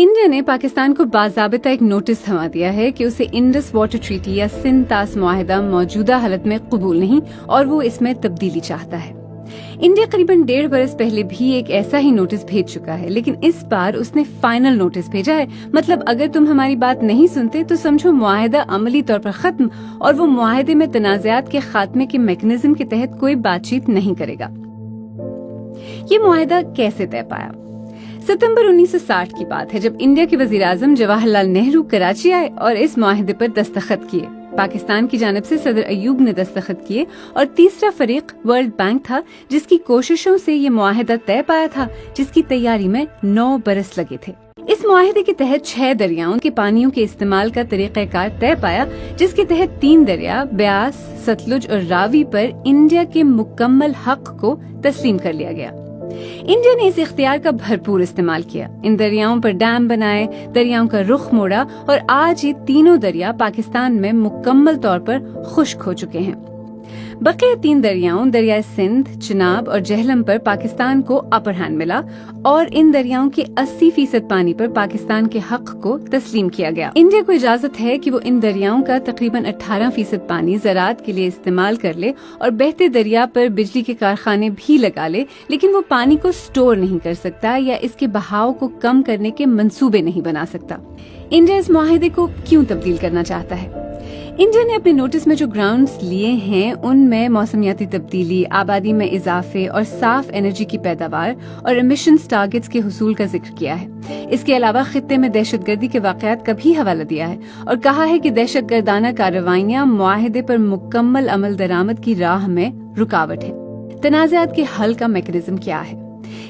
India نے پاکستان کو باضابطہ ایک نوٹس تھما دیا ہے کہ اسے انڈس واٹر ٹریٹی یا سندھ طاس معاہدہ موجودہ حالت میں قبول نہیں اور وہ اس میں تبدیلی چاہتا ہے۔ انڈیا قریباً 1.5 برس پہلے بھی ایک ایسا ہی نوٹس بھیج چکا ہے، لیکن اس بار اس نے فائنل نوٹس بھیجا ہے۔ مطلب اگر تم ہماری بات نہیں سنتے تو سمجھو معاہدہ عملی طور پر ختم، اور وہ معاہدے میں تنازعات کے خاتمے کے میکانزم کے تحت کوئی بات چیت نہیں کرے گا۔ یہ معاہدہ کیسے طے پایا؟ ستمبر 1960 کی بات ہے جب انڈیا کے وزیر اعظم جواہر لال نہرو کراچی آئے اور اس معاہدے پر دستخط کیے۔ پاکستان کی جانب سے صدر ایوب نے دستخط کیے اور تیسرا فریق ورلڈ بینک تھا جس کی کوششوں سے یہ معاہدہ طے پایا تھا، جس کی تیاری میں 9 برس لگے تھے۔ اس معاہدے کے تحت 6 دریاؤں کے پانیوں کے استعمال کا طریقہ کار طے پایا، جس کے تحت 3 دریا بیاس، ستلج اور راوی پر انڈیا کے مکمل حق کو تسلیم کر لیا گیا۔ انڈیا نے اس اختیار کا بھرپور استعمال کیا، ان دریاؤں پر ڈیم بنائے، دریاؤں کا رخ موڑا اور آج یہ تینوں دریا پاکستان میں مکمل طور پر خشک ہو چکے ہیں۔ بقیہ 3 دریاؤں دریائے سندھ، چناب اور جہلم پر پاکستان کو اپر ہینڈ ملا اور ان دریاؤں کے 80% پانی پر پاکستان کے حق کو تسلیم کیا گیا۔ انڈیا کو اجازت ہے کہ وہ ان دریاؤں کا تقریباً 18% پانی زراعت کے لیے استعمال کر لے اور بہتے دریا پر بجلی کے کارخانے بھی لگا لے، لیکن وہ پانی کو سٹور نہیں کر سکتا یا اس کے بہاؤ کو کم کرنے کے منصوبے نہیں بنا سکتا۔ انڈیا اس معاہدے کو کیوں تبدیل کرنا چاہتا ہے؟ انڈیا نے اپنے نوٹس میں جو گراؤنڈز لیے ہیں ان میں موسمیاتی تبدیلی، آبادی میں اضافے اور صاف انرجی کی پیداوار اور ایمیشنز ٹارگٹس کے حصول کا ذکر کیا ہے۔ اس کے علاوہ خطے میں دہشت گردی کے واقعات کا بھی حوالہ دیا ہے اور کہا ہے کہ دہشت گردانہ کارروائیاں معاہدے پر مکمل عمل درآمد کی راہ میں رکاوٹ ہے۔ تنازعات کے حل کا میکانزم کیا ہے؟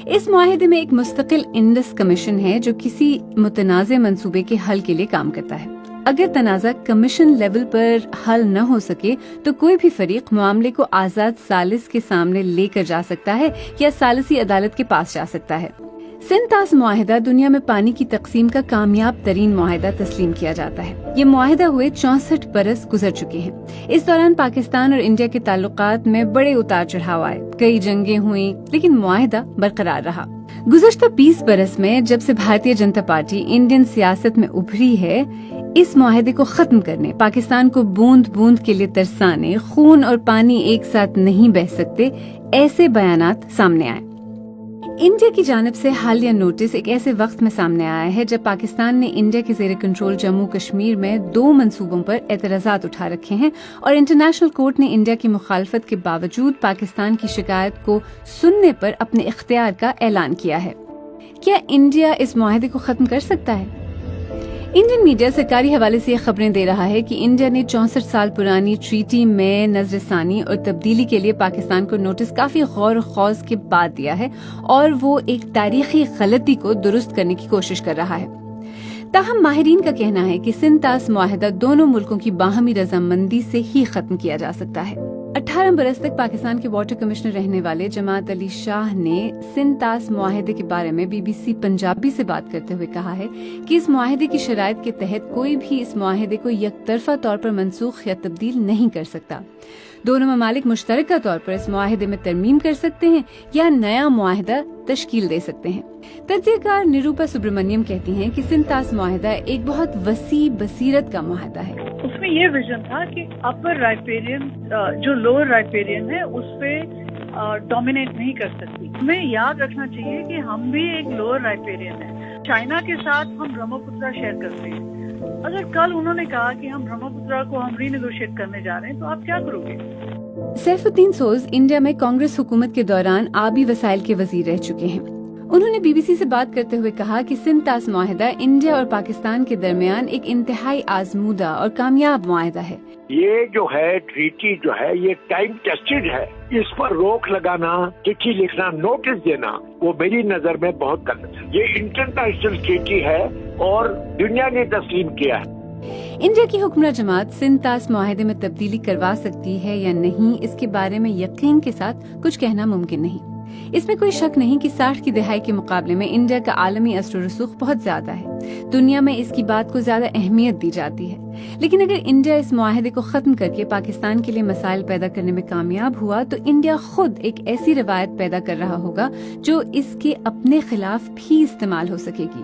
اس معاہدے میں ایک مستقل انڈس کمیشن ہے جو کسی متنازع منصوبے کے حل کے لیے کام کرتا ہے۔ اگر تنازع کمیشن لیول پر حل نہ ہو سکے تو کوئی بھی فریق معاملے کو آزاد ثالث کے سامنے لے کر جا سکتا ہے یا ثالثی عدالت کے پاس جا سکتا ہے۔ سندھ طاس معاہدہ دنیا میں پانی کی تقسیم کا کامیاب ترین معاہدہ تسلیم کیا جاتا ہے۔ یہ معاہدہ ہوئے 64 برس گزر چکے ہیں۔ اس دوران پاکستان اور انڈیا کے تعلقات میں بڑے اتار چڑھاؤ آئے، کئی جنگیں ہوئیں، لیکن معاہدہ برقرار رہا۔ گزشتہ 20 برس میں جب سے بھارتیہ جنتا پارٹی انڈین سیاست میں ابھری ہے، اس معاہدے کو ختم کرنے، پاکستان کو بوند بوند کے لیے ترسانے، خون اور پانی ایک ساتھ نہیں بہہ سکتے، ایسے بیانات سامنے آئے۔ انڈیا کی جانب سے حالیہ نوٹس ایک ایسے وقت میں سامنے آیا ہے جب پاکستان نے انڈیا کے زیر کنٹرول جموں کشمیر میں 2 منصوبوں پر اعتراضات اٹھا رکھے ہیں اور انٹرنیشنل کورٹ نے انڈیا کی مخالفت کے باوجود پاکستان کی شکایت کو سننے پر اپنے اختیار کا اعلان کیا ہے۔ کیا انڈیا اس معاہدے کو ختم کر سکتا ہے؟ انڈین میڈیا سرکاری حوالے سے یہ خبریں دے رہا ہے کہ انڈیا نے 64 سال پرانی ٹریٹی میں نظر ثانی اور تبدیلی کے لیے پاکستان کو نوٹس کافی غور و خوض کے بعد دیا ہے اور وہ ایک تاریخی غلطی کو درست کرنے کی کوشش کر رہا ہے۔ تاہم ماہرین کا کہنا ہے کہ سندھ طاس معاہدہ دونوں ملکوں کی باہمی رضامندی سے ہی ختم کیا جا سکتا ہے۔ 18 برس تک پاکستان کے واٹر کمشنر رہنے والے جماعت علی شاہ نے سندھ طاس معاہدے کے بارے میں BBC پنجابی سے بات کرتے ہوئے کہا ہے کہ اس معاہدے کی شرائط کے تحت کوئی بھی اس معاہدے کو یک طرفہ طور پر منسوخ یا تبدیل نہیں کر سکتا۔ دونوں ممالک مشترکہ طور پر اس معاہدے میں ترمیم کر سکتے ہیں یا نیا معاہدہ تشکیل دے سکتے ہیں۔ تجزیہ کار نروپا سبرمنیم کہتی ہیں کہ سندھ طاس معاہدہ ایک بہت وسیع بصیرت کا معاہدہ ہے۔ اس میں یہ ویژن تھا کہ اپر رائپیرین جو لوور رائپیرین ہے اس پہ ڈومینیٹ نہیں کر سکتی۔ ہمیں یاد رکھنا چاہیے کہ ہم بھی ایک لوور رائپیرین ہیں۔ چائنا کے ساتھ ہم برہمپترا شیئر کرتے ہیں۔ اگر کل انہوں نے کہا کہ ہم برہمپترا کو ہم ری نیگوشیٹ کرنے جا رہے ہیں تو آپ کیا کرو گے؟ سیف الدین سوز انڈیا میں کانگریس حکومت کے دوران آبی وسائل کے وزیر رہ چکے ہیں۔ انہوں نے BBC سے بات کرتے ہوئے کہا کہ سندھ طاس معاہدہ انڈیا اور پاکستان کے درمیان ایک انتہائی آزمودہ اور کامیاب معاہدہ ہے۔ یہ جو ہے ٹریٹی جو ہے یہ ٹائم ٹیسٹڈ ہے، اس پر روک لگانا، چٹھی لکھنا، نوٹس دینا وہ میری نظر میں بہت غلط ہے۔ یہ انٹرنیشنل ٹریٹی ہے اور دنیا نے تسلیم کیا ہے۔ انڈیا کی حکمراں جماعت سندھ طاس معاہدے میں تبدیلی کروا سکتی ہے یا نہیں، اس کے بارے میں یقین کے ساتھ کچھ کہنا ممکن نہیں۔ اس میں کوئی شک نہیں کہ 60 کی دہائی کے مقابلے میں انڈیا کا عالمی اثر و رسوخ بہت زیادہ ہے۔ دنیا میں اس کی بات کو زیادہ اہمیت دی جاتی ہے۔ لیکن اگر انڈیا اس معاہدے کو ختم کر کے پاکستان کے لیے مسائل پیدا کرنے میں کامیاب ہوا تو انڈیا خود ایک ایسی روایت پیدا کر رہا ہوگا جو اس کے اپنے خلاف بھی استعمال ہو سکے گی۔